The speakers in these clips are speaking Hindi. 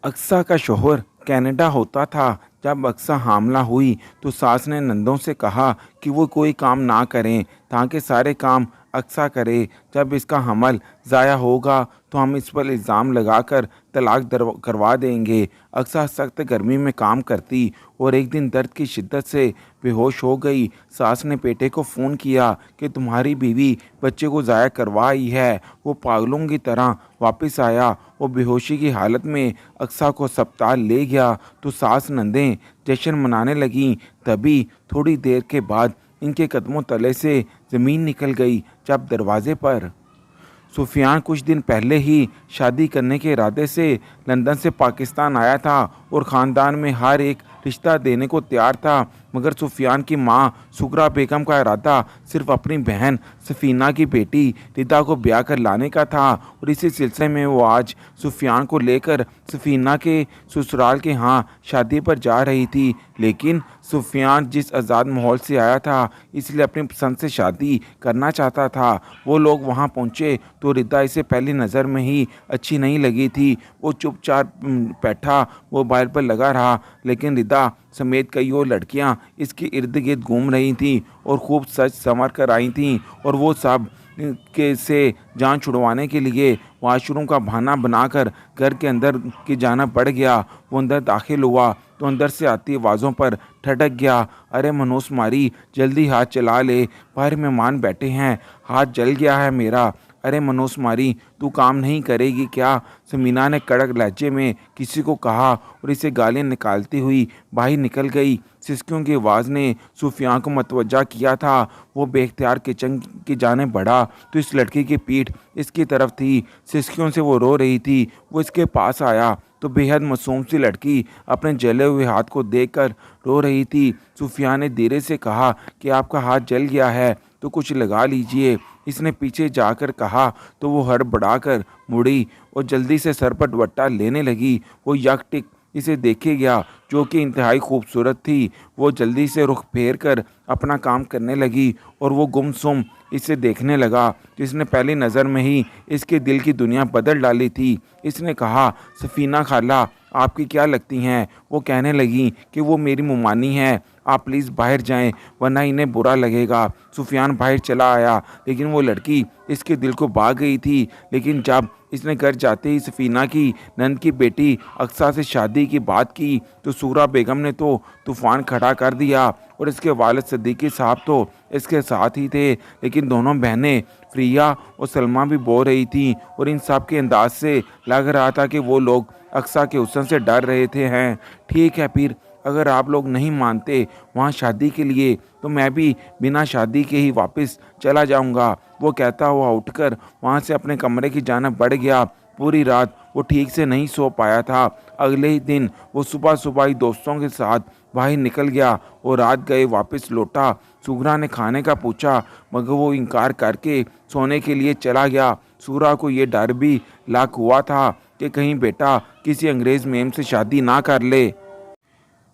अक्सा का शौहर कनाडा होता था। जब अक्सा हामला हुई तो सास ने नंदों से कहा कि वो कोई काम ना करें ताकि सारे काम अक्सा करे। जब इसका हमल ज़ाया होगा तो हम इस पर इल्ज़ाम लगाकर तलाक करवा देंगे। अक्सा सख्त गर्मी में काम करती और एक दिन दर्द की शिद्दत से बेहोश हो गई। सास ने बेटे को फ़ोन किया कि तुम्हारी बीवी बच्चे को ज़ाया करवा आई है। वो पागलों की तरह वापस आया। वो बेहोशी की हालत में अक्सा को अस्पताल ले गया तो सास नंदें जश्न मनाने लगीं। तभी थोड़ी देर के बाद इनके कदमों तले से ज़मीन निकल गई। जब दरवाजे पर सुफियान कुछ दिन पहले ही शादी करने के इरादे से लंदन से पाकिस्तान आया था और ख़ानदान में हर एक रिश्ता देने को तैयार था, मगर सुफियान की मां सुगरा बेगम का इरादा सिर्फ अपनी बहन सफीना की बेटी रिदा को ब्याह कर लाने का था। और इसी सिलसिले में वो आज सुफियान को लेकर सफीना के ससुराल के यहाँ शादी पर जा रही थी। लेकिन सुफियान जिस आज़ाद माहौल से आया था इसलिए अपनी पसंद से शादी करना चाहता था। वो लोग वहाँ पहुँचे तो रिदा इसे पहली नज़र में ही अच्छी नहीं लगी थी। वो चुपचाप बैठा मोबाइल पर लगा रहा, लेकिन रिदा समेत कई और लड़कियां इसके इर्द गिर्द घूम रही थीं और खूब सज संवर कर आई थीं। और वो सब के से जान छुड़वाने के लिए वॉशरूम का बहाना बनाकर घर के अंदर की जाना पड़ गया। वो अंदर दाखिल हुआ तो अंदर से आती आवाज़ों पर ठटक गया। अरे मनोस मारी, जल्दी हाथ चला ले, बाहर मेहमान बैठे हैं, हाथ जल गया है मेरा। अरे मनोस मारी, तू काम नहीं करेगी क्या? समीना ने कड़क लहजे में किसी को कहा और इसे गालियां निकालती हुई बाहर निकल गई। सिसकियों की आवाज़ ने सुफियान को मतवज्जा किया था। वो बेख्तियार किचन की जाने बढ़ा तो इस लड़की की पीठ इसकी तरफ थी। सिसकियों से वो रो रही थी। वो इसके पास आया तो बेहद मासूम सी लड़की अपने जले हुए हाथ को देखकर रो रही थी। सुफियान ने धीरे से कहा कि आपका हाथ जल गया है तो कुछ लगा लीजिए। इसने पीछे जाकर कहा तो वो हड़बड़ाकर मुड़ी और जल्दी से सर पर दुपट्टा लेने लगी। वो यकटिक इसे देखे गया जो कि इंतहाई खूबसूरत थी। वो जल्दी से रुख फेर कर अपना काम करने लगी और वो गुमसुम इसे देखने लगा जिसने पहली नज़र में ही इसके दिल की दुनिया बदल डाली थी। इसने कहा, सफीना खाला आपकी क्या लगती हैं? वो कहने लगी कि वो मेरी मुमानी है, आप प्लीज़ बाहर जाएं वरना इन्हें बुरा लगेगा। सुफियान बाहर चला आया लेकिन वो लड़की इसके दिल को भाग गई थी। लेकिन जब इसने घर जाते ही सफीना की नंद की बेटी अक्सा से शादी की बात की तो सूरा बेगम ने तो तूफ़ान खड़ा कर दिया और इसके वालिद सदीकी साहब तो इसके साथ ही थे। लेकिन दोनों बहनें फ्रिया और सलमा भी बो रही थीं और इन सब के अंदाज से लग रहा था कि वो लोग अक्सा के हुस्न से डर रहे थे। हैं ठीक है, फिर अगर आप लोग नहीं मानते वहाँ शादी के लिए तो मैं भी बिना शादी के ही वापस चला जाऊँगा। वो कहता हुआ उठकर वहाँ से अपने कमरे की जानिब बढ़ गया। पूरी रात वो ठीक से नहीं सो पाया था। अगले ही दिन वो सुबह सुबह ही दोस्तों के साथ बाहर निकल गया और रात गए वापस लौटा। सुगरा ने खाने का पूछा मगर वो इनकार करके सोने के लिए चला गया। सूरा को ये डर भी लाक हुआ था कि कहीं बेटा किसी अंग्रेज़ मेम से शादी ना कर ले,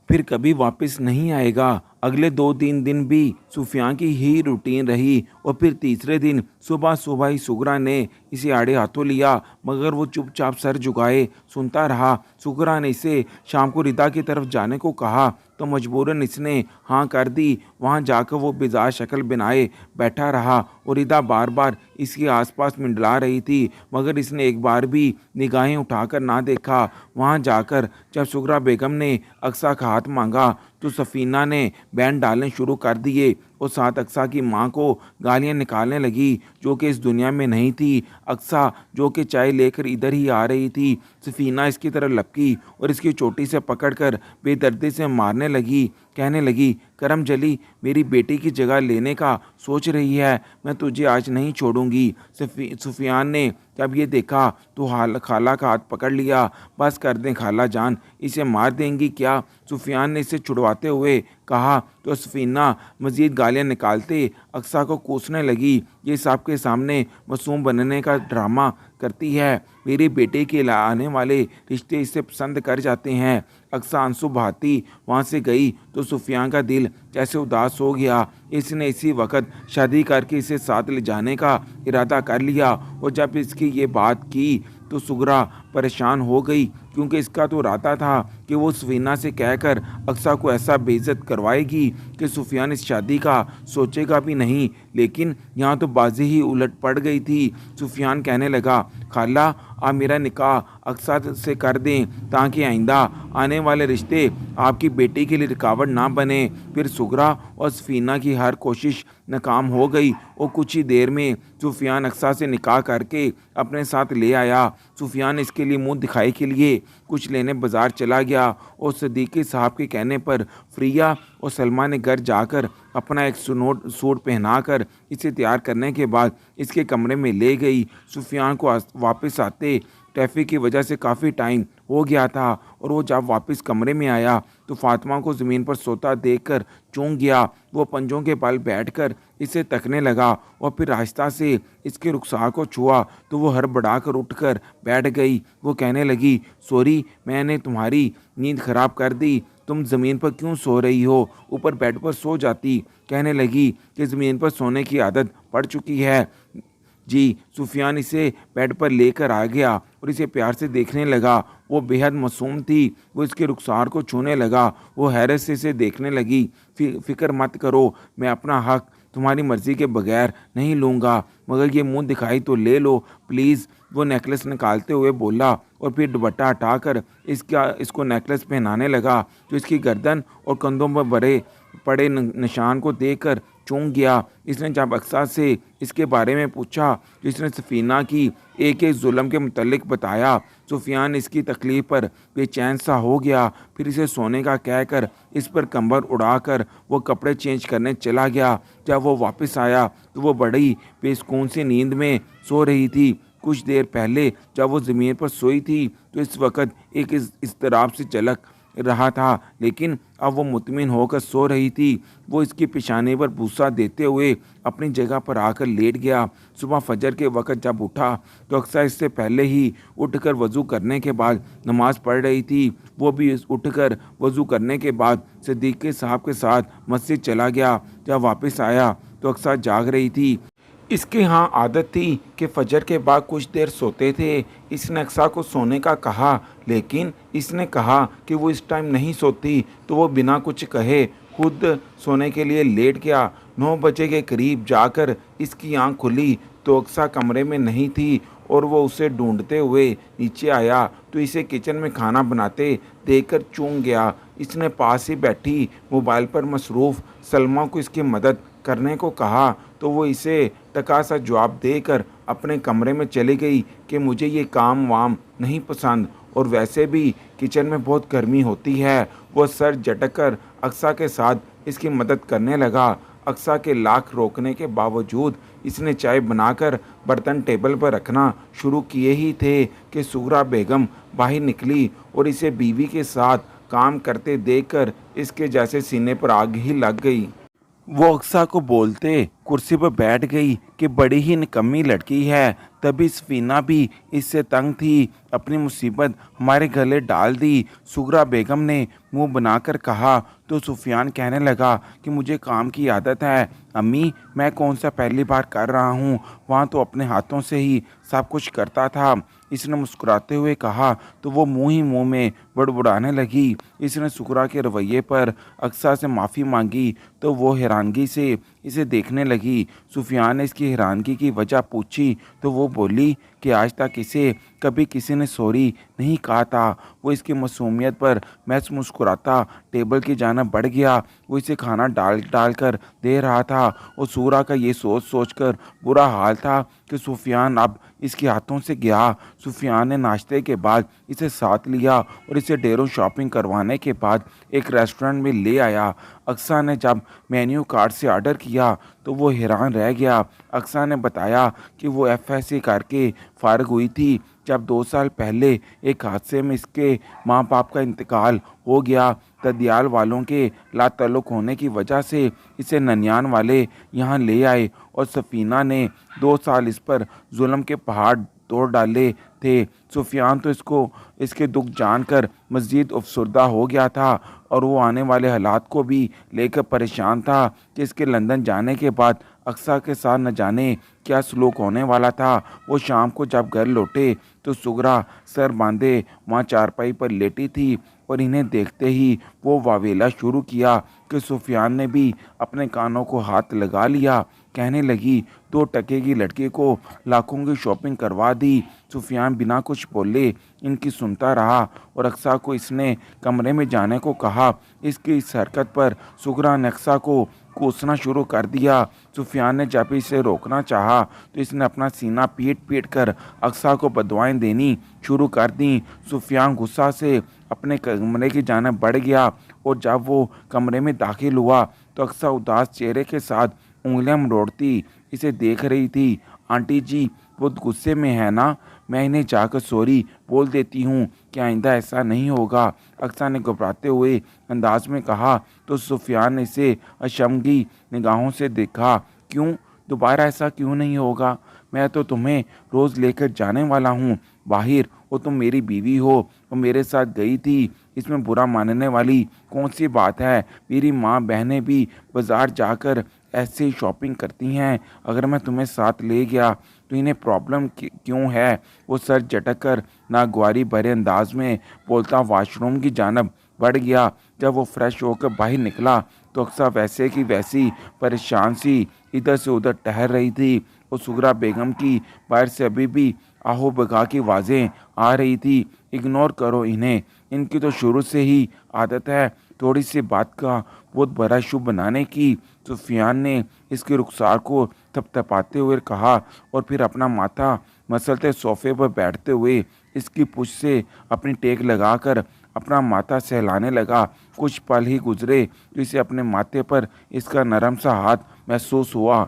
फिर कभी वापस नहीं आएगा। अगले 2-3 दिन भी सुफियान की ही रूटीन रही और फिर तीसरे दिन सुबह सुबह ही सुगरा ने इसे आड़े हाथों लिया मगर वो चुपचाप सर झुकाए सुनता रहा। सुगरा ने इसे शाम को रिदा की तरफ जाने को कहा तो मजबूरन इसने हाँ कर दी। वहाँ जाकर वो बेजार शक्ल बनाए बैठा रहा और रिदा बार बार इसके आसपास मंडला रही थी मगर इसने एक बार भी निगाहें उठाकर ना देखा। वहाँ जाकर जब सुगरा बेगम ने अक्सा का हाथ मांगा तो सफीना ने बैंड डालने शुरू कर दिए और साथ अक्सा की मां को गालियां निकालने लगी जो कि इस दुनिया में नहीं थी। अक्सा जो कि चाय लेकर इधर ही आ रही थी, सफीना इसकी तरफ लपकी और इसकी चोटी से पकड़कर बेदर्दी से मारने लगी। कहने लगी, करम जली मेरी बेटी की जगह लेने का सोच रही है, मैं तुझे आज नहीं छोड़ूंगी। सुफियान ने जब ये देखा तो खाला का हाथ पकड़ लिया। बस कर दें खाला जान, इसे मार देंगी क्या? सुफियान ने इसे छुड़वाते हुए कहा तो सफीना मजीद गालियां निकालते अक्सा को कोसने लगी। ये सब के सामने मासूम बनने का ड्रामा करती है। मेरी बेटे के आने वाले रिश्ते इसे पसंद कर जाते हैं। अक्सा आंसू बहाती वहाँ से गई तो सुफियान का दिल जैसे उदास हो गया। इसने इसी वक्त शादी करके इसे साथ ले जाने का इरादा कर लिया और जब इसकी ये बात की तो सुगरा परेशान हो गई, क्योंकि इसका तो इरादा था कि वो सफीना से कहकर अक्सा को ऐसा बेइज्जत करवाएगी कि सुफियान इस शादी का सोचेगा भी नहीं। लेकिन यहाँ तो बाजी ही उलट पड़ गई थी। सुफियान कहने लगा, खाला आप मेरा निकाह अक्सा से कर दें ताकि आइंदा आने वाले रिश्ते आपकी बेटी के लिए रुकावट ना बने। फिर सुगरा और सफीना की हर कोशिश नाकाम हो गई और कुछ ही देर में सुफियान अक्सा से निकाह करके अपने साथ ले आया। सुफियान इसके लिए मुंह दिखाई के लिए कुछ लेने बाजार चला गया और सदीकी साहब के कहने पर फ्रिया और सलमा ने घर जाकर अपना एक सूट पहनाकर इसे तैयार करने के बाद इसके कमरे में ले गई। सुफियान को वापस आते ट्रैफिक की वजह से काफ़ी टाइम हो गया था और वो जब वापस कमरे में आया तो फातिमा को ज़मीन पर सोता देखकर चौंक गया। वो पंजों के बल बैठकर इसे तकने लगा और फिर आहिस्ता से इसके रुखसार को छुआ तो वो हड़बड़ाकर उठकर बैठ गई। वो कहने लगी, सॉरी मैंने तुम्हारी नींद खराब कर दी, तुम ज़मीन पर क्यों सो रही हो, ऊपर बेड पर सो जाती। कहने लगी कि ज़मीन पर सोने की आदत पड़ चुकी है जी। सुफियान इसे बेड पर लेकर आ गया और इसे प्यार से देखने लगा। वो बेहद मासूम थी। वो इसके रुखसार को छूने लगा। वो हैरत से इसे देखने लगी। फिक्र मत करो, मैं अपना हक तुम्हारी मर्ज़ी के बगैर नहीं लूँगा, मगर ये मुंह दिखाई तो ले लो प्लीज़। वो नेकलेस निकालते हुए बोला और फिर दुपट्टा हटाकर इसको नेकलेस पहनाने लगा, जो इसकी गर्दन और कंधों पर बड़े पड़े निशान को देखकर चौंक गया। इसने जब अक्सा से इसके बारे में पूछा तो इसने सफीना की एक एक जुल्म के मुतल्लिक बताया। सुफियान इसकी तकलीफ़ पर बेचैन सा हो गया। फिर इसे सोने का कहकर इस पर कंबल उड़ाकर वो कपड़े चेंज करने चला गया। जब वो वापस आया तो वो बड़ी बेसुकून सी नींद में सो रही थी। कुछ देर पहले जब वो ज़मीन पर सोई थी तो इस वक्त एक इज़्तिराब से झलक रहा था, लेकिन अब वो मुतमिन होकर सो रही थी। वो इसकी पेशानी पर भूसा देते हुए अपनी जगह पर आकर लेट गया। सुबह फजर के वक्त जब उठा तो अक्सर इससे पहले ही उठकर वज़ू करने के बाद नमाज़ पढ़ रही थी। वो भी उठकर वज़ू करने के बाद सिद्दीक़ साहब के साथ मस्जिद चला गया। जब वापस आया तो अक्सर जाग रही थी। इसके यहाँ आदत थी कि फजर के बाद कुछ देर सोते थे। इसने अक्सा को सोने का कहा, लेकिन इसने कहा कि वो इस टाइम नहीं सोती, तो वो बिना कुछ कहे खुद सोने के लिए लेट गया। 9 बजे के करीब जाकर इसकी आंख खुली तो अक्सा कमरे में नहीं थी और वो उसे ढूंढते हुए नीचे आया तो इसे किचन में खाना बनाते देखकर चौंक गया। इसने पास ही बैठी मोबाइल पर मसरूफ़ सलमा को इसकी मदद करने को कहा तो वो इसे टका सा जवाब देकर अपने कमरे में चली गई कि मुझे ये काम वाम नहीं पसंद और वैसे भी किचन में बहुत गर्मी होती है। वो सर झटक कर अक्सा के साथ इसकी मदद करने लगा। अक्सा के लाख रोकने के बावजूद इसने चाय बनाकर बर्तन टेबल पर रखना शुरू किए ही थे कि सुगरा बेगम बाहर निकली और इसे बीवी के साथ काम करते देखकर इसके जैसे सीने पर आग ही लग गई। वो अक्सा को बोलते कुर्सी पर बैठ गई कि बड़ी ही निकम्मी लड़की है। तभी सफीना भी इससे तंग थी, अपनी मुसीबत हमारे गले डाल दी। सुगरा बेगम ने मुंह बनाकर कहा तो सुफियान कहने लगा कि मुझे काम की आदत है अम्मी, मैं कौन सा पहली बार कर रहा हूँ, वहाँ तो अपने हाथों से ही सब कुछ करता था। इसने मुस्कुराते हुए कहा तो वो मुँह ही मुँह में बड़बड़ाने लगी। इसने सुगरा के रवैये पर अक्सा से माफ़ी मांगी तो वो हैरानगी से इसे देखने लगी। सुफियान ने इसकी हैरानगी की वजह पूछी तो वो बोली कि आज तक इसे कभी किसी ने सॉरी नहीं कहा था। वो इसकी मासूमियत पर महज मुस्कुराता टेबल की जाना बढ़ गया। वो इसे खाना डाल कर दे रहा था और सूरा का ये सोच कर बुरा हाल था कि सुफियान अब इसके हाथों से गया। सुफियान ने नाश्ते के बाद इसे साथ लिया और इसे ढेरों शॉपिंग करवाने के बाद एक रेस्टोरेंट में ले आया। अक्सा ने जब मेन्यू कार्ड से ऑर्डर किया तो वो हैरान रह गया। अक्सा ने बताया कि वो एफएससी करके फारिग हुई थी जब 2 साल पहले एक हादसे में इसके माँ बाप का इंतकाल हो गया। ददियाल वालों के लाताल्लुक़ होने की वजह से इसे ननियान वाले यहाँ ले आए और सफीना ने 2 साल इस पर जुल्म के पहाड़ तोड़ डाले थे। सुफियान तो इसके दुख जानकर मज़ीद अफसरदा हो गया था और वो आने वाले हालात को भी लेकर परेशान था कि इसके लंदन जाने के बाद अक्सा के साथ न जाने क्या सलूक होने वाला था। वो शाम को जब घर लौटे तो सुगरा सर बांधे वहाँ चारपाई पर लेटी थी और इन्हें देखते ही वो वावेला शुरू किया कि सुफियान ने भी अपने कानों को हाथ लगा लिया। कहने लगी, 2 टके की लड़के को लाखों की शॉपिंग करवा दी। सुफियान बिना कुछ बोले इनकी सुनता रहा और अक्सा को इसने कमरे में जाने को कहा। इसकी इस हरकत पर सुगरा ने अक्सा को कोसना शुरू कर दिया। सुफियान ने जब इसे रोकना चाहा तो इसने अपना सीना पीट पीट कर अक्सा को बदवाएं देनी शुरू कर दी। सुफियान गुस्सा से अपने कमरे की जानिब बढ़ गया और जब वो कमरे में दाखिल हुआ तो अक्सा उदास चेहरे के साथ उंगलियां मरोड़ती इसे देख रही थी। आंटी जी बहुत गुस्से में है ना? मैं इन्हें जाकर सॉरी बोल देती हूँ कि आइंदा ऐसा नहीं होगा, अक्सा ने घबराते हुए अंदाज में कहा। तो सुफियान ने इसे अशर्मगी निगाहों से देखा। क्यों? दोबारा ऐसा क्यों नहीं होगा? मैं तो तुम्हें रोज़ लेकर जाने वाला हूँ बाहर, और तुम मेरी बीवी हो और मेरे साथ गई थी। इसमें बुरा मानने वाली कौन सी बात है? मेरी माँ बहनें भी बाज़ार जाकर ऐसे ही शॉपिंग करती हैं। अगर मैं तुम्हें साथ ले गया तो इन्हें प्रॉब्लम क्यों है? वो सर झटक कर नागवारी भरे अंदाज में बोलता वॉशरूम की जानब बढ़ गया। जब वो फ्रेश होकर बाहर निकला तो अक्सा वैसे की वैसी परेशान सी इधर से उधर टहल रही थी और सुगरा बेगम की बाहर से अभी भी आहो बगा की आवाज़ें आ रही थी। इग्नोर करो इन्हें, इनकी तो शुरू से ही आदत है थोड़ी सी बात का बहुत बड़ा शुभ बनाने की। सुफियान ने इसके रुखसार को थपथपाते हुए कहा और फिर अपना माथा मसलते सोफे पर बैठते हुए इसकी पूंछ से अपनी टेक लगाकर अपना माथा सहलाने लगा। कुछ पल ही गुजरे तो इसे अपने माथे पर इसका नरम सा हाथ महसूस हुआ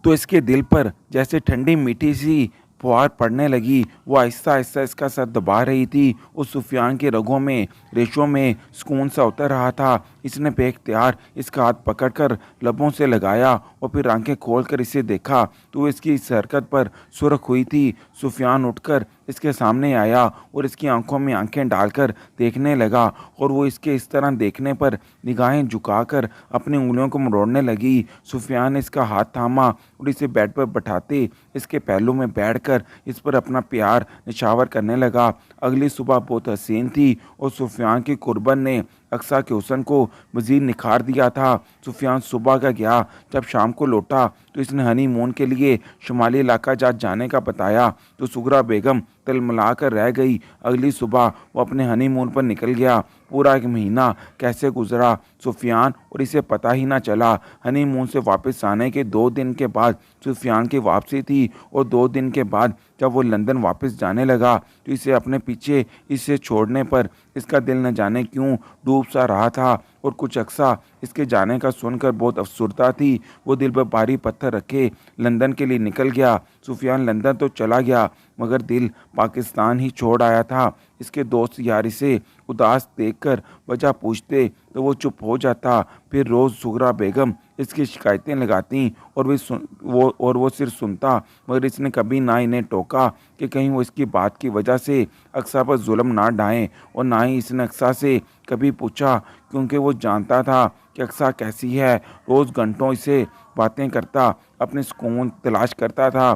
तो इसके दिल पर जैसे ठंडी मीठी सी फुहार पड़ने लगी। वो आहिस्ता आहिस्ता इसका सर दबा रही थी। उस सुफियान के रगों में रेशों में सुकून सा उतर रहा था। इसने बेख्तियार इसका हाथ पकड़कर लबों से लगाया और फिर आंखें खोलकर इसे देखा तो इसकी इस हरकत पर सुर्ख हुई थी। सुफियान उठकर इसके सामने आया और इसकी आंखों में आंखें डालकर देखने लगा और वो इसके इस तरह देखने पर निगाहें झुकाकर अपनी उंगलियों को मरोड़ने लगी। सुफियान ने इसका हाथ थामा और इसे बेड पर बैठाते इसके पहलू में बैठकर इस पर अपना प्यार निछावर करने लगा। अगली सुबह बहुत हसीन थी और सुफियान की कुर्बन ने अक्सा के हुस्न को मज़ीद निखार दिया था। सुफियान सुबह का गया। जब शाम को लौटा तो इसने हनीमून के लिए शुमाली इलाका जाने का बताया तो सुगरा बेगम तिलमिला कर रह गई। अगली सुबह वो अपने हनीमून पर निकल गया। पूरा 1 महीना कैसे गुजरा सुफियान और इसे पता ही ना चला। हनीमून से वापस आने के 2 दिन के बाद सुफियान की वापसी थी और 2 दिन के बाद जब वो लंदन वापस जाने लगा तो इसे अपने पीछे इसे छोड़ने पर इसका दिल न जाने क्यों डूब सा रहा था और कुछ अक्सा इसके जाने का सुनकर बहुत अफसुर्दा थी। वो दिल पर भारी पत्थर रखे लंदन के लिए निकल गया। सुफियान लंदन तो चला गया मगर दिल पाकिस्तान ही छोड़ आया था। इसके दोस्त यार इसे उदास देखकर वजह पूछते तो वो चुप हो जाता। फिर रोज़ सुगरा बेगम इसकी शिकायतें लगाती और वो सिर्फ सुनता मगर इसने कभी ना इन्हें टोका कि कहीं वो इसकी बात की वजह से अक्सा पर जुल्म ना ढाएं और ना ही इसने अक्सा से कभी पूछा क्योंकि वो जानता था कि अक्सा कैसी है। रोज़ घंटों इसे बातें करता अपने सुकून तलाश करता था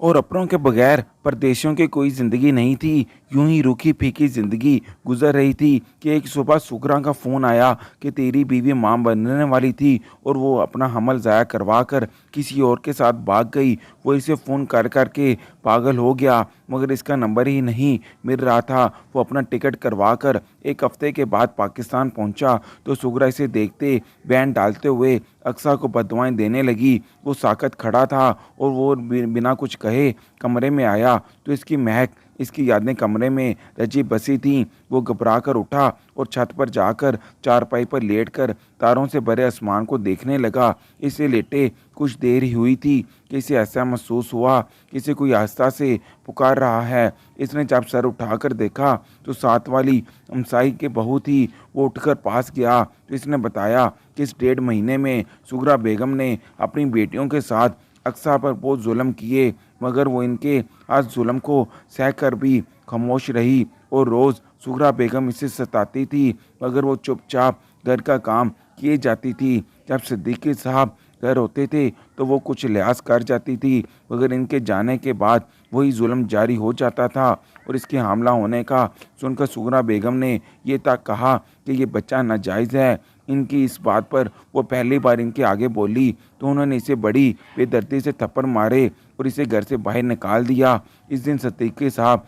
और अपनों के बगैर परदेशियों की कोई ज़िंदगी नहीं थी। यूं ही रूखी फीकी ज़िंदगी गुजर रही थी कि एक सुबह सुगरा का फ़ोन आया कि तेरी बीवी मां बनने वाली थी और वो अपना हमल ज़ाया करवा कर किसी और के साथ भाग गई। वो इसे फ़ोन कर के पागल हो गया मगर इसका नंबर ही नहीं मिल रहा था। वो अपना टिकट करवा कर 1 हफ्ते के बाद पाकिस्तान पहुंचा तो सुगरा इसे देखते बैन डालते हुए अक्सा को बददुआएं देने लगी। वो साकत खड़ा था और वो बिना कुछ कहे कमरे में आया तो इसकी महक इसकी यादें कमरे में रची बसी थीं। वो घबरा कर उठा और छत पर जाकर चारपाई पर लेटकर तारों से भरे आसमान को देखने लगा। इसे लेटे कुछ देर ही हुई थी कि इसे ऐसा महसूस हुआ कि इसे कोई आस्था से पुकार रहा है। इसने जब सर उठाकर देखा तो साथ वाली हमसाई के बहू थी। वो उठकर पास गया तो इसने बताया कि इस 1.5 महीने में सुगरा बेगम ने अपनी बेटियों के साथ अक्सा पर बहुत जुल्म किए मगर वो इनके आज जुल्म को सहकर भी खामोश रही और रोज़ सुगरा बेगम इसे सताती थी मगर वो चुपचाप घर का काम किए जाती थी। जब सिद्दीकी साहब घर होते थे तो वो कुछ लिहाज कर जाती थी, मगर इनके जाने के बाद वही जुल्म जारी हो जाता था। और इसके हमला होने का सुनकर सुगरा बेगम ने ये तक कहा कि ये बच्चा नाजायज़ है। इनकी इस बात पर वो पहली बार इनके आगे बोली तो उन्होंने इसे बड़ी बेदर्दी से थप्पड़ मारे और इसे घर से बाहर निकाल दिया। इस दिन सिद्दीकी साहब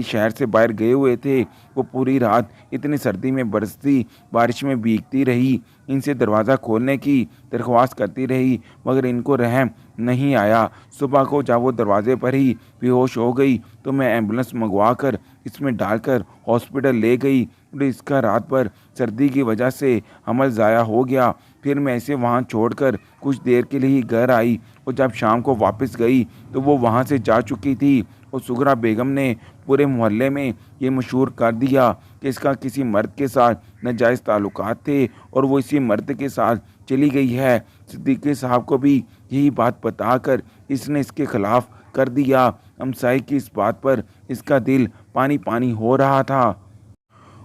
शहर से बाहर गए हुए थे। वो पूरी रात इतनी सर्दी में बरसती बारिश में भीगती रही, इनसे दरवाज़ा खोलने की दरख्वास्त करती रही, मगर इनको रहम नहीं आया। सुबह को जब वो दरवाजे पर ही बेहोश हो गई तो मैं एम्बुलेंस मंगवा कर इसमें डालकर हॉस्पिटल ले गई और इसका रात भर सर्दी की वजह से अमल ज़ाया हो गया। फिर मैं इसे वहाँ छोड़कर कुछ देर के लिए ही घर आई और जब शाम को वापस गई तो वो वहाँ से जा चुकी थी। और सुगरा बेगम ने पूरे मोहल्ले में ये मशहूर कर दिया कि इसका किसी मर्द के साथ नाजायज़ ताल्लुकात थे और वो इसी मर्द के साथ चली गई है। सिद्दीकी साहब को भी यही बात बताकर इसने इसके खिलाफ कर दिया। हमसाई की इस बात पर इसका दिल पानी पानी हो रहा था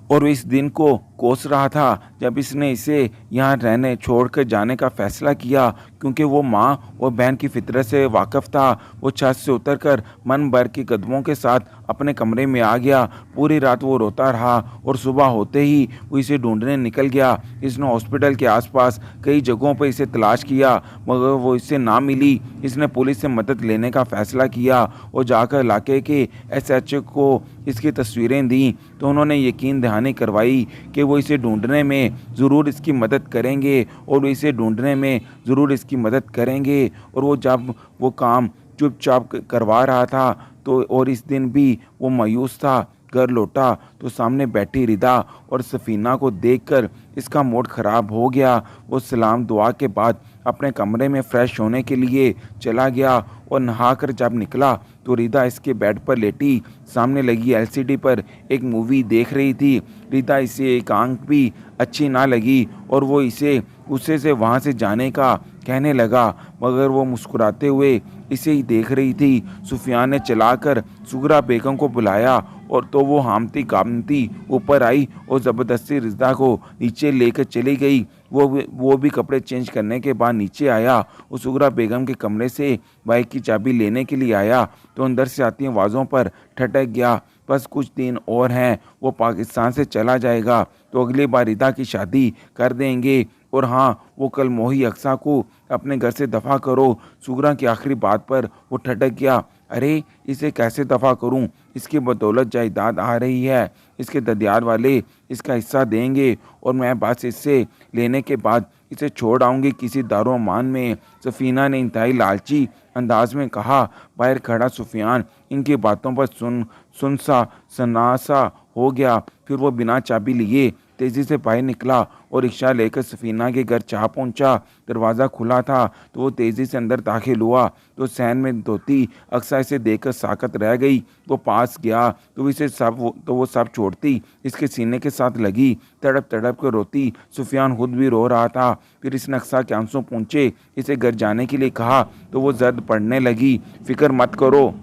और इस दिन को कोस रहा था जब इसने इसे यहाँ रहने छोड़कर जाने का फैसला किया, क्योंकि वो माँ और बहन की फितरत से वाकिफ़ था। वो छत से उतरकर मन भर के कदमों के साथ अपने कमरे में आ गया। पूरी रात वो रोता रहा और सुबह होते ही वो इसे ढूंढने निकल गया। इसने हॉस्पिटल के आसपास कई जगहों पर इसे तलाश किया, मगर वो इससे ना मिली। इसने पुलिस से मदद लेने का फ़ैसला किया और जाकर इलाके के SHO को इसकी तस्वीरें दी तो उन्होंने यकीन दहानी करवाई कि वो इसे ढूंढने में ज़रूर इसकी मदद करेंगे और वो इसे ढूंढने में ज़रूर इसकी मदद करेंगे। और वो जब वो काम चुपचाप करवा रहा था तो और इस दिन भी वो मायूस था। घर लौटा तो सामने बैठी रिदा और सफ़ीना को देखकर इसका मूड ख़राब हो गया। वो सलाम दुआ के बाद अपने कमरे में फ़्रेश होने के लिए चला गया और नहाकर जब निकला तो रिदा इसके बेड पर लेटी सामने लगी LCD पर एक मूवी देख रही थी। रिदा इसे एक आंख भी अच्छी ना लगी और वो इसे गुस्से से वहाँ से जाने का कहने लगा, मगर वो मुस्कुराते हुए इसे ही देख रही थी। सुफियान ने चलाकर सुगरा बेगम को बुलाया और तो वो हामती कामती ऊपर आई और ज़बरदस्ती रिदा को नीचे लेकर चली गई। वो भी कपड़े चेंज करने के बाद नीचे आया और सुगरा बेगम के कमरे से बाइक की चाबी लेने के लिए आया तो अंदर से आती आवाज़ों पर ठटक गया। बस कुछ दिन और हैं, वो पाकिस्तान से चला जाएगा तो अगली बार रिदा की शादी कर देंगे। और हाँ, वो कल मोही अक्सा को अपने घर से दफ़ा करो। सुगरा की आखिरी बात पर वो ठटक गया। अरे इसे कैसे दफ़ा करूं? इसकी बदौलत जायदाद आ रही है, इसके ददियार वाले इसका हिस्सा देंगे और मैं बस इससे लेने के बाद इसे छोड़ आऊँगी किसी दारोमान में। सफ़ीना ने इंतहाई लालची अंदाज में कहा। बाहर खड़ा सुफियान इनकी बातों पर सुनसा सनासा हो गया। फिर वो बिना चाबी लिए तेज़ी से बाहर निकला और रिक्शा लेकर सफ़ीना के घर जा पहुंचा। दरवाज़ा खुला था तो वो तेज़ी से अंदर दाखिल हुआ तो सैन में धोती अक्सा इसे देखकर साकत रह गई। वो पास गया तो वो सब छोड़ती इसके सीने के साथ लगी। तड़प तड़प कर रोती सुफियान खुद भी रो रहा था। फिर इसने अक्सा के आंसू पूंछे इसे घर जाने के लिए कहा तो वो जर्द पड़ने लगी। फिक्र मत करो,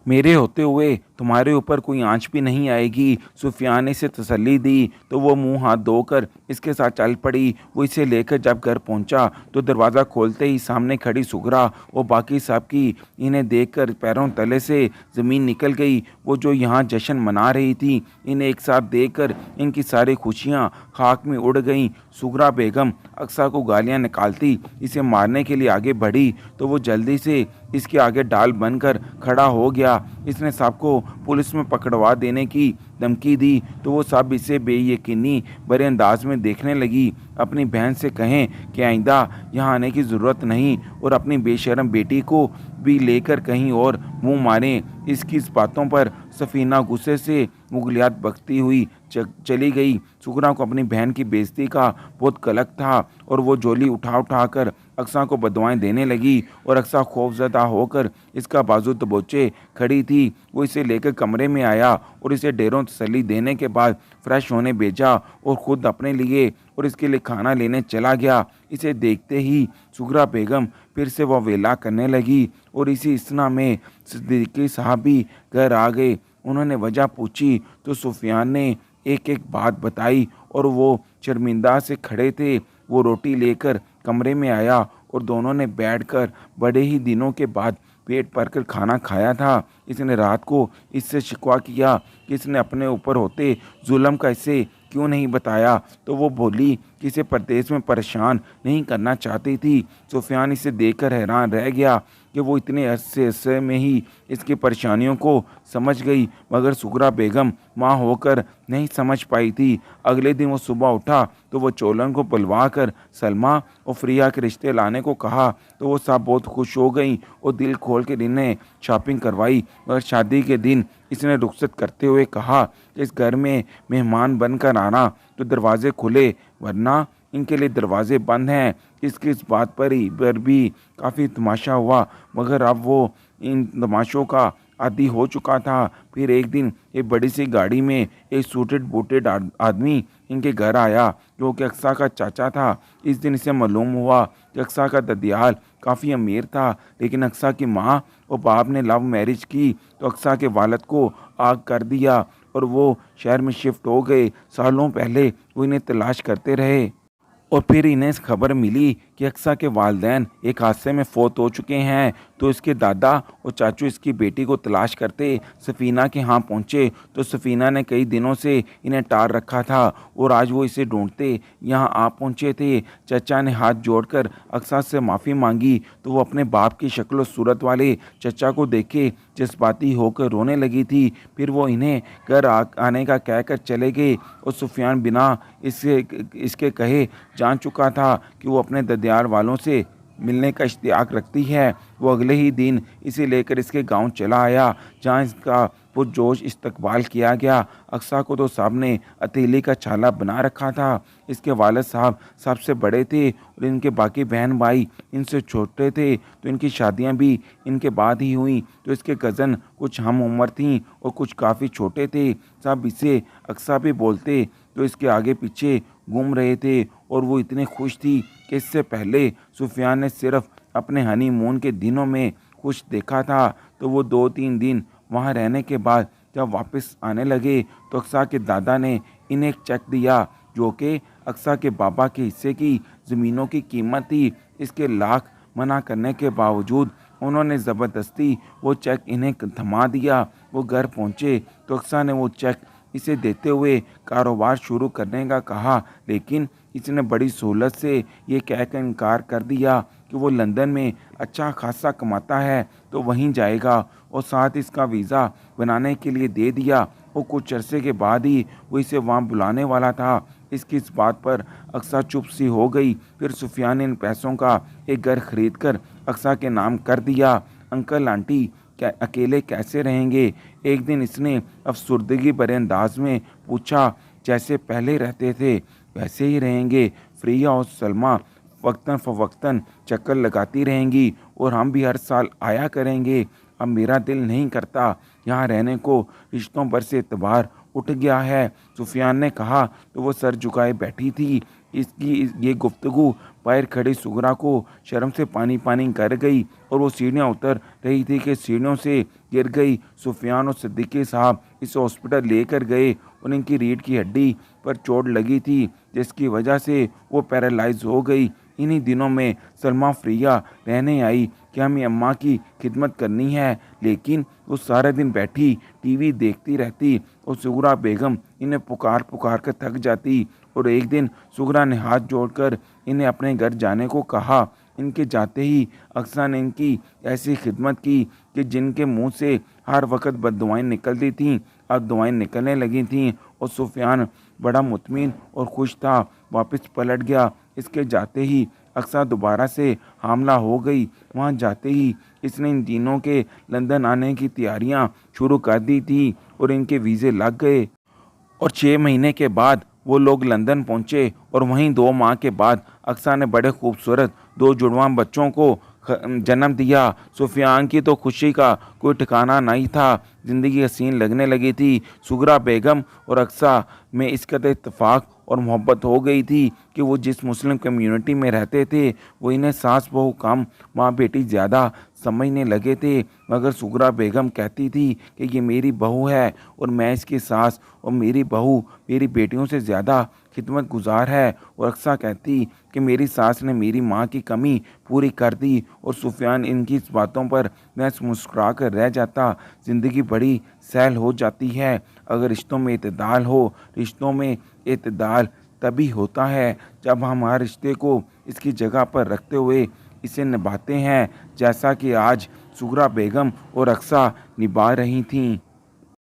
मेरे होते हुए तुम्हारे ऊपर कोई आंच भी नहीं आएगी। सुफियान ने इसे तसल्ली दी तो वो मुंह हाथ धोकर इसके साथ चल पड़ी। वो इसे लेकर जब घर पहुंचा तो दरवाज़ा खोलते ही सामने खड़ी सुगरा और बाकी सब की इन्हें देखकर पैरों तले से ज़मीन निकल गई। वो जो यहाँ जश्न मना रही थी, इन्हें एक साथ देखकर इनकी सारी खुशियाँ खाक में उड़ गईं। सुगरा बेगम अक्सा को गालियाँ निकालती इसे मारने के लिए आगे बढ़ी तो वो जल्दी से इसके आगे डाल बनकर खड़ा हो गया। इसने सबको पुलिस में पकड़वा देने की धमकी दी तो वो सब इसे बेयकीनी भरे अंदाज में देखने लगी। अपनी बहन से कहें कि आइंदा यहाँ आने की ज़रूरत नहीं और अपनी बेशरम बेटी को भी लेकर कहीं और मुंह मारें। इसकी इस बातों पर सफ़ीना गुस्से से मुगलियात बकती हुई चली गई। सुगरा को अपनी बहन की बेइज्जती का बहुत कलक था और वो झोली उठा कर अक्सा को बदवाएं देने लगी और अक्सा खौफजदा होकर इसका बाजू दबोचे खड़ी थी। वो इसे लेकर कमरे में आया और इसे ढेरों तसल्ली देने के बाद फ्रेश होने भेजा और ख़ुद अपने लिए और इसके लिए खाना लेने चला गया। इसे देखते ही सुगरा बेगम फिर से वह वेला करने लगी और इसी इसना में सिद्दीकी साहब भी घर आ गए। उन्होंने वजह पूछी तो सुफियान ने एक एक बात बताई और वो शर्मिंदा से खड़े थे। वो रोटी लेकर कमरे में आया और दोनों ने बैठकर बड़े ही दिनों के बाद पेट भरकर खाना खाया था। इसने रात को इससे शिकवा किया कि इसने अपने ऊपर होते जुल्म का इसे क्यों नहीं बताया, तो वो बोली कि इसे परदेश में परेशान नहीं करना चाहती थी। सुफियान इसे देखकर हैरान रह गया कि वो इतने अरसे में ही इसकी परेशानियों को समझ गई, मगर सुगरा बेगम माँ होकर नहीं समझ पाई थी। अगले दिन वो सुबह उठा तो वो चोलन को बुलवा कर सलमा और फ्रिया के रिश्ते लाने को कहा, तो वो सब बहुत खुश हो गई और दिल खोल के इन्हें शॉपिंग करवाई। मगर शादी के दिन इसने रुखसत करते हुए कहा कि इस घर में मेहमान बनकर आना तो दरवाजे खुले, वरना इनके लिए दरवाजे बंद हैं। इसकी इस बात पर भी काफ़ी तमाशा हुआ, मगर अब वो इन तमाशों का आदी हो चुका था। फिर एक दिन एक बड़ी सी गाड़ी में एक सूटेड बूटेड आदमी इनके घर आया, जो कि अक्सा का चाचा था। इस दिन इसे मालूम हुआ कि अक्सा का ददियाल काफ़ी अमीर था, लेकिन अक्सा की माँ और बाप ने लव मैरिज की तो अक्सा के वालिद को आग कर दिया और वो शहर में शिफ्ट हो गए। सालों पहले वो इन्हें तलाश करते रहे और फिर इन्हें खबर मिली कि अक्सा के वालिदैन एक हादसे में फौत हो चुके हैं। तो इसके दादा और चाचू इसकी बेटी को तलाश करते सफ़ीना के यहाँ पहुँचे, तो सफ़ीना ने कई दिनों से इन्हें टाल रखा था और आज वो इसे ढूंढते यहाँ आ पहुँचे थे। चचा ने हाथ जोड़कर अक्सा से माफ़ी मांगी तो वो अपने बाप की शक्ल और सूरत वाले चचा को देखे जज्बाती होकर रोने लगी थी। फिर वो इन्हें घर आने का कहकर चले गए और सुफियान बिना इसके कहे जान चुका था कि वो अपने ददियाल वालों से मिलने का इश्तियाक रखती है। वो अगले ही दिन इसे लेकर इसके गांव चला आया, जहां इसका पुरजोश इस्तकबाल किया गया। अक्सा को तो साहब ने अतीली का छाला बना रखा था। इसके वालिद साहब सबसे बड़े थे और इनके बाकी बहन भाई इनसे छोटे थे, तो इनकी शादियां भी इनके बाद ही हुई। तो इसके कज़न कुछ हम उम्र थीं और कुछ काफ़ी छोटे थे। सब इसे अक्सा भी बोलते, तो इसके आगे पीछे घूम रहे थे और वो इतने खुश थी कि इससे पहले सुफियान ने सिर्फ अपने हनीमून के दिनों में खुश देखा था। तो वो 2-3 दिन वहाँ रहने के बाद जब वापस आने लगे तो अक्सा के दादा ने इन्हें एक चेक दिया, जो कि अक्सा के बाबा के हिस्से की ज़मीनों की कीमत थी। इसके लाख मना करने के बावजूद उन्होंने ज़बरदस्ती वो चेक इन्हें थमा दिया। वो घर पहुँचे तो अक्सा ने वो चेक इसे देते हुए कारोबार शुरू करने का कहा, लेकिन इसने बड़ी सहूलत से ये कहकर इनकार कर दिया कि वो लंदन में अच्छा खासा कमाता है तो वहीं जाएगा, और साथ इसका वीज़ा बनाने के लिए दे दिया और कुछ अरसे के बाद ही वो इसे वहाँ बुलाने वाला था। इसकी इस बात पर अक्सा चुप सी हो गई। फिर सुफियान ने इन पैसों का एक घर खरीद कर अक्सा के नाम कर दिया। अंकल आंटी क्या अकेले कैसे रहेंगे? एक दिन इसने अफसुर्दगी भरे अंदाज में पूछा। जैसे पहले रहते थे वैसे ही रहेंगे। फ्रिया और सलमा वक्तन फ़वक्तन चक्कर लगाती रहेंगी और हम भी हर साल आया करेंगे। अब मेरा दिल नहीं करता यहाँ रहने को, रिश्तों पर से एतबार उठ गया है, सुफियान ने कहा। तो वो सर झुकाए बैठी थी। इसकी ये गुफ्तगू पैर खड़ी सुगरा को शर्म से पानी पानी कर गई और वो सीढ़ियाँ उतर रही थी कि सीढ़ियों से गिर गई। सुफियान और सिद्दीकी साहब इसे हॉस्पिटल लेकर गए और इनकी रीढ़ की हड्डी पर चोट लगी थी, जिसकी वजह से वो पैरालाइज हो गई। इन्हीं दिनों में सलमा फ्रिया रहने आई कि हमें अम्मा की खिदमत करनी है, लेकिन वो सारे दिन बैठी टीवी देखती रहती और सुगरा बेगम इन्हें पुकार पुकार कर थक जाती। और एक दिन सुगरा ने हाथ जोड़कर इन्हें अपने घर जाने को कहा। इनके जाते ही अक्सा ने इनकी ऐसी खिदमत की कि जिनके मुंह से हर वक्त बददुआएं निकलती थीं अब दुआएं निकलने लगी थीं, और सुफियान बड़ा मुतमिन और खुश था। वापस पलट गया। इसके जाते ही अक्सा दोबारा से हामला हो गई। वहाँ जाते ही इसने इन दिनों के लंदन आने की तैयारियां शुरू कर दी थी और इनके वीज़े लग गए और 6 महीने के बाद वो लोग लंदन पहुँचे। और वहीं 2 माह के बाद अक्सा ने बड़े खूबसूरत 2 जुड़वां बच्चों को जन्म दिया। सुफियान की तो खुशी का कोई ठिकाना नहीं था। ज़िंदगी हसीन लगने लगी थी। सुगरा बेगम और अक्सा में इस कदर इत्तेफाक और मोहब्बत हो गई थी कि वो जिस मुस्लिम कम्युनिटी में रहते थे वो इन्हें सास बहू कम माँ बेटी ज़्यादा समझने लगे थे। मगर सुगरा बेगम कहती थी कि ये मेरी बहू है और मैं इसकी सास, और मेरी बहू मेरी बेटियों से ज़्यादा खिदमत गुजार है। और अक्सा कहती कि मेरी सास ने मेरी माँ की कमी पूरी कर दी। और सुफियान इनकी इस बातों पर महज मुस्कुरा कर रह जाता। ज़िंदगी बड़ी सहल हो जाती है अगर रिश्तों में इत्तेदाल हो। रिश्तों में इत्तेदाल तभी होता है जब हम हर रिश्ते को इसकी जगह पर रखते हुए इसे निभाते हैं, जैसा कि आज सुगरा बेगम और अक्सा निभा रही थीं।